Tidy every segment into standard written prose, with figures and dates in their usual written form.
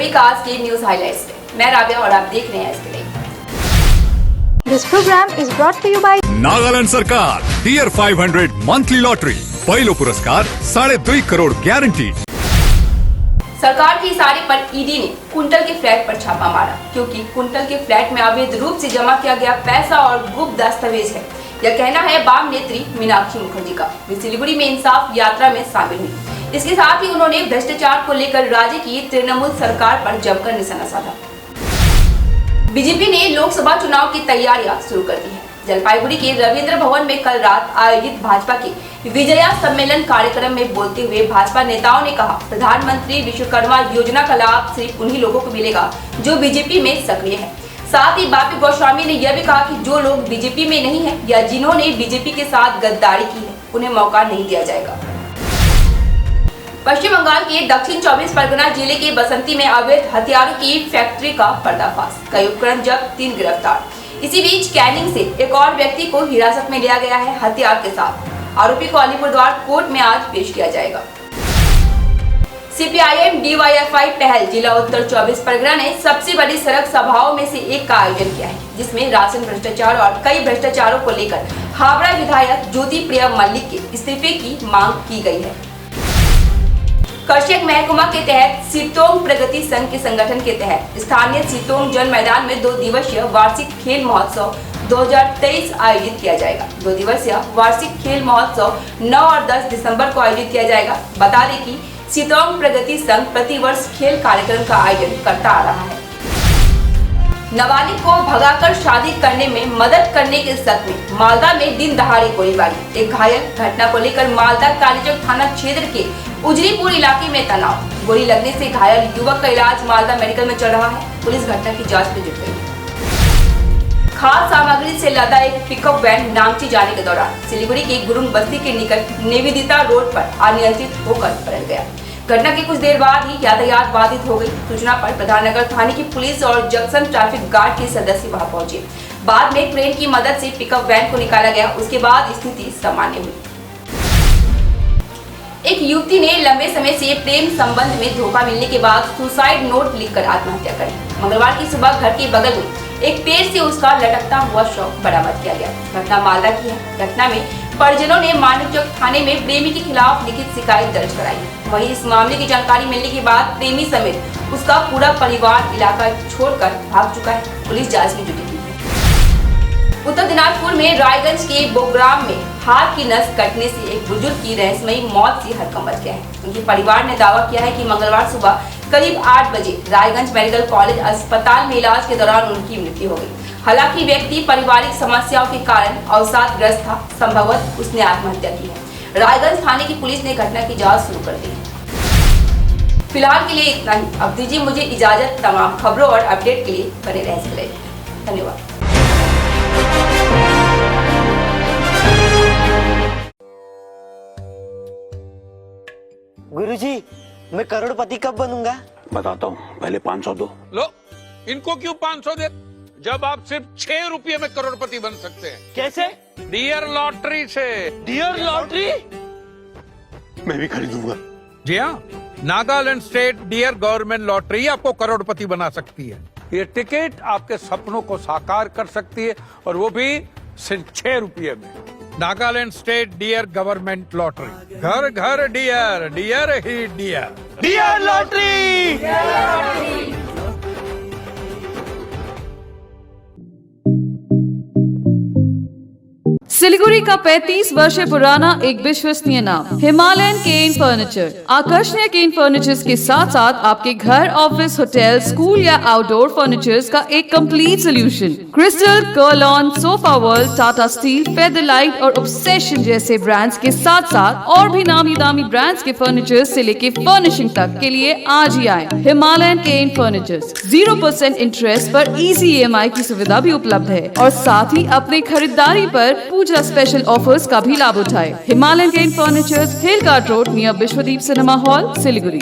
सभी का आज के न्यूज हाइलाइट्स में। मैं राबिया और आप देख रहे हैं इसके लिए। This program is brought to you by Nagaland सरकार डियर 500 मंथली लॉटरी पहिलो पुरस्कार 2.5 करोड़ गारंटी। सरकार की इशारे पर ईडी ने कुंटल के फ्लैट पर छापा मारा, क्योंकि कुंटल के फ्लैट में अवैध रूप से जमा किया गया पैसा और गुप्त दस्तावेज है। यह कहना है वाम नेत्री मीनाक्षी मुखर्जी का। वे सिलीगुड़ी में इंसाफ यात्रा में शामिल हुई। इसके साथ ही उन्होंने भ्रष्टाचार को लेकर राज्य की तृणमूल सरकार पर जमकर निशाना साधा। बीजेपी ने लोकसभा चुनाव की तैयारियां शुरू कर दी है। जलपाईगुड़ी के रविंद्र भवन में कल रात आयोजित भाजपा के विजया सम्मेलन कार्यक्रम में बोलते हुए भाजपा नेताओं ने कहा, प्रधानमंत्री विश्वकर्मा योजना का लाभ सिर्फ उन्हीं लोगों को मिलेगा जो बीजेपी में सक्रिय है। साथ ही बापी गोस्वामी ने यह भी कहा कि जो लोग बीजेपी में नहीं है या जिन्होंने बीजेपी के साथ गद्दारी की है, उन्हें मौका नहीं दिया जाएगा। पश्चिम बंगाल के दक्षिण 24 परगना जिले के बसंती में अवैध हथियारों की फैक्ट्री का पर्दाफाश, कई उपकरण जब्त, 3 गिरफ्तार। इसी बीच कैनिंग से एक और व्यक्ति को हिरासत में लिया गया है हथियार के साथ। आरोपी को अलीपुरद्वार कोर्ट में आज पेश किया जाएगा। सीपीआईएम डीवाईएफआई पहल जिला उत्तर 24 परगना ने सबसे बड़ी सड़क सभाओं में से एक का आयोजन किया है, जिसमें राशन भ्रष्टाचार और कई भ्रष्टाचारों को लेकर हावड़ा विधायक ज्योति प्रिया मल्लिक के इस्तीफे की मांग की गई है। कर्षक महकुमा के तहत सितोंग प्रगति संघ के संगठन के तहत स्थानीय सितोंग जल मैदान में 2 दिवसीय वार्षिक खेल महोत्सव 2023 आयोजित किया जाएगा। 2 दिवसीय वार्षिक खेल महोत्सव 9 और 10 दिसंबर को आयोजित किया जाएगा। बता दें कि सितोंग प्रगति संघ प्रतिवर्ष खेल कार्यक्रम का आयोजन करता आ रहा है। नाबालिग को भगाकर शादी करने में मदद करने के शक में मालदा में दिन दहाड़े गोलीबारी, एक घायल। घटना को लेकर मालदा कालीचौक थाना क्षेत्र के उजरीपुर इलाके में तनाव। गोली लगने से घायल युवक का इलाज मालदा मेडिकल में चल रहा है। पुलिस घटना की जांच में जुट गई है। खाद्य सामग्री से लदा एक पिकअप वैन नामची जाने के दौरान सिलीगुड़ी के गुरुंग बस्ती के निकट निवेदिता रोड पर अनियंत्रित होकर पलट गया। घटना के कुछ देर बाद ही यातायात बाधित हो गई। सूचना पर प्रधाननगर थाने की पुलिस और जंक्शन ट्रैफिक गार्ड के सदस्य वहां पहुंचे। बाद में क्रेन की मदद से पिकअप वैन को निकाला गया। उसके बाद स्थिति सामान्य हुई। एक युवती ने लंबे समय से प्रेम संबंध में धोखा मिलने के बाद सुसाइड नोट लिखकर आत्महत्या करी। मंगलवार की सुबह घर के बगल में एक पेड़ से उसका लटकता हुआ शव बरामद किया गया। घटना मालदा की है। घटना में परिजनों ने मानिक चौक थाने में प्रेमी के खिलाफ लिखित शिकायत दर्ज कराई। वहीं इस मामले की जानकारी मिलने के बाद प्रेमी समेत उसका पूरा परिवार इलाका छोड़कर भाग चुका है। पुलिस जांच में जुटी हुई है। उत्तर दिनाजपुर में रायगंज के बोग्राम में हाथ की नस कटने से एक बुजुर्ग की रहस्यमयी मौत से हड़कंप मच गया है। उनके परिवार ने दावा किया है कि मंगलवार सुबह करीब 8 बजे रायगंज मेडिकल कॉलेज अस्पताल में इलाज के दौरान उनकी मृत्यु हो गई। हालांकि व्यक्ति पारिवारिक समस्याओं के कारण अवसादग्रस्त था। संभवतः उसने आत्महत्या की है। रायगंज थाने की पुलिस ने घटना की जांच शुरू कर दी है। फिलहाल के लिए इतना ही। अब दीजिए मुझे इजाजत। तमाम खबरों और अपडेट के लिए बने रहिए। धन्यवाद। गुरुजी, मैं करोड़पति कब बनूंगा? बताता हूँ, पहले 500 दो। लो, इनको क्यों 500 दे? जब आप सिर्फ 6 रुपये में करोड़पति बन सकते हैं। कैसे? डियर लॉटरी से। Dear lottery? मैं भी खरीदूंगा। जी हाँ, Nagaland state dear government lottery आपको करोड़पति बना सकती है। ये टिकट आपके सपनों को साकार कर सकती है, और वो भी सिर्फ 6 रुपये में। Nagaland state dear government lottery, घर घर डियर, डियर ही डियर। Dear lottery! सिलीगुड़ी का 35 वर्ष पुराना एक विश्वसनीय नाम हिमालयन केन फर्नीचर। आकर्षणीय केन फर्नीचर्स के साथ साथ आपके घर, ऑफिस, होटल, स्कूल या आउटडोर फर्नीचर्स का एक complete solution. Crystal, Kurlon, Sofa World, Tata Steel, Featherlite और ऑब्सेशन जैसे ब्रांड्स के साथ साथ और भी नामी दामी ब्रांड्स के फर्नीचर्स से लेके फर्निशिंग तक के लिए आज ही आए हिमालयन केन फर्नीचर्स। 0% इंटरेस्ट पर इजी EMI की सुविधा भी उपलब्ध है, और साथ ही अपने खरीदारी पर पूजा स्पेशल ऑफर्स का भी लाभ उठाए। Himalayan cane furnitures, Hill Cart Road, near Vishwadeep cinema hall, Siliguri.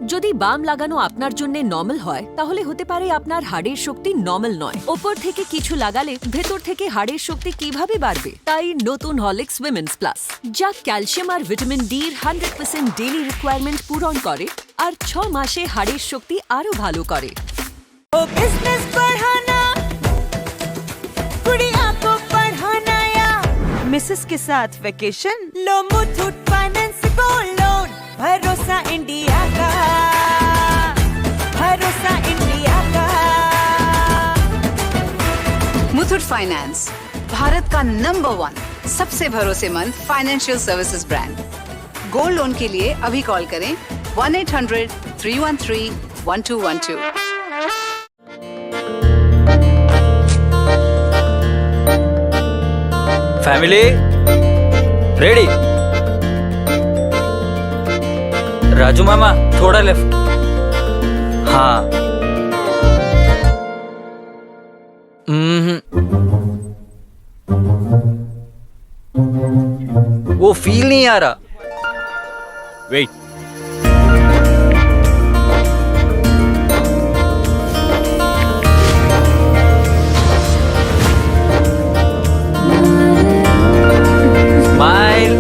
যদি বাম লাগানো আপনার জন্য নরমাল হয় তাহলে হতে পারে আপনার হাড়ের শক্তি নরমাল নয়। উপর থেকে কিছু লাগালে ভেতর থেকে হাড়ের শক্তি কিভাবে বাড়বে? তাই নতুন হরলিক্স উইমেন্স প্লাস, যা ক্যালসিয়াম আর ভিটামিন ডির 100% ডেইলি রিকোয়ারমেন্ট পূরণ করে আর 6 মাসে হাড়ের শক্তি আরো ভালো করে। बिजनेस बढ़ाना, गुड़िया को पढ़ाना या मिसेस के साथ वेकेशन, लो मुथूट फाइनेंस गोल्ड लोन, भरोसा इंडिया का, भरोसा इंडिया का। मुथूट फाइनेंस, भारत का नंबर 1 सबसे भरोसेमंद financial services brand. Gold loan के लिए अभी कॉल करें 1-800-313-1212। Family ready? राजू मामा थोड़ा लेफ्ट। हाँ वो फील नहीं आ रहा। Wait, smile.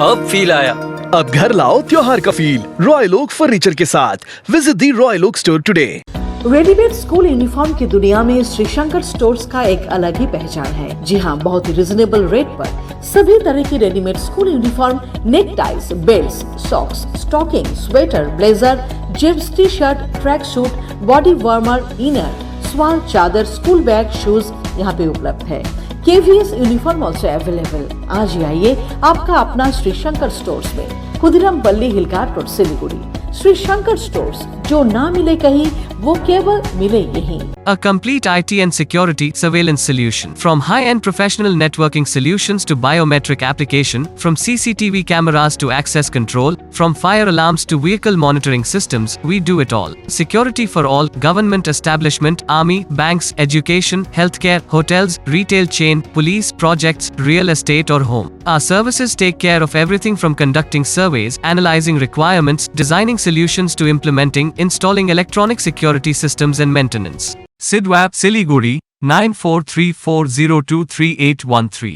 अब फील आया। अब घर लाओ त्योहार का फील रॉयल ओक फर्नीचर के साथ। Visit the royal oak store today. Readymade school uniform की दुनिया में श्री शंकर स्टोर्स का एक अलग ही पहचान है। जी हाँ, बहुत ही रिजनेबल रेट पर सभी तरह की readymade school uniform, neck ties, belt, socks, stocking, sweater, blazer, जिम्स, T shirt, track suit, body warmer, inner, shawl, चादर, स्कूल बैग, शूज यहाँ पे उपलब्ध है। KVS uniform also available. आज ही आइए आपका अपना श्री शंकर स्टोर्स में, खुदिराम पल्ली हिलकार रोड, सिलीगुड़ी। श्री शंकर स्टोर्स, जो ना मिले कहीं वो केवल मिले यहीं। A complete IT and security surveillance solution. From high-end professional networking solutions to biometric application, from CCTV cameras to access control, from fire alarms to vehicle monitoring systems, we do it all. Security for all, government establishment, army, banks, education, healthcare, hotels, retail chain, police, projects, real estate or home. Our services take care of everything from conducting surveys, analyzing requirements, designing solutions to implementing, installing electronic security systems and maintenance. Sidwap, Siliguri, 9434023813.